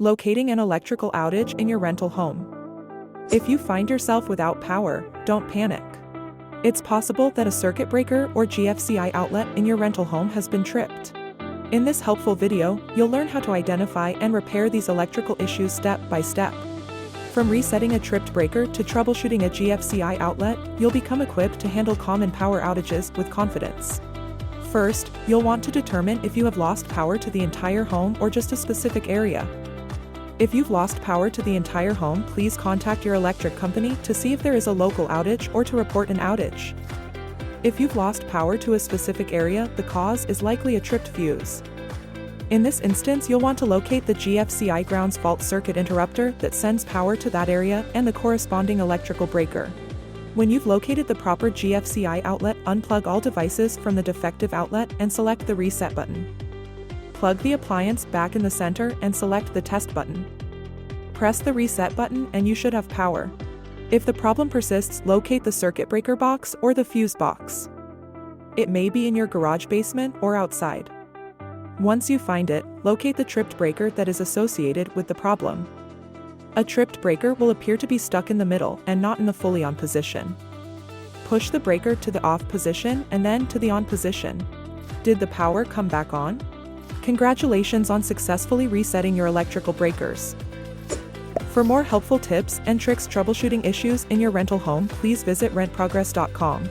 Locating an electrical outage in your rental home. If you find yourself without power, don't panic. It's possible that a circuit breaker or GFCI outlet in your rental home has been tripped. In this helpful video, you'll learn how to identify and repair these electrical issues step by step. From resetting a tripped breaker to troubleshooting a GFCI outlet, you'll become equipped to handle common power outages with confidence. First, you'll want to determine if you have lost power to the entire home or just a specific area. If you've lost power to the entire home, please contact your electric company to see if there is a local outage or to report an outage. If you've lost power to a specific area, the cause is likely a tripped fuse. In this instance, you'll want to locate the GFCI grounds fault circuit interrupter that sends power to that area and the corresponding electrical breaker. When you've located the proper GFCI outlet, unplug all devices from the defective outlet and select the reset button. Plug the appliance back in the center and select the test button. Press the reset button and you should have power. If the problem persists, locate the circuit breaker box or the fuse box. It may be in your garage basement or outside. Once you find it, locate the tripped breaker that is associated with the problem. A tripped breaker will appear to be stuck in the middle and not in the fully on position. Push the breaker to the off position and then to the on position. Did the power come back on? Congratulations on successfully resetting your electrical breakers. For more helpful tips and tricks troubleshooting issues in your rental home, please visit rentprogress.com.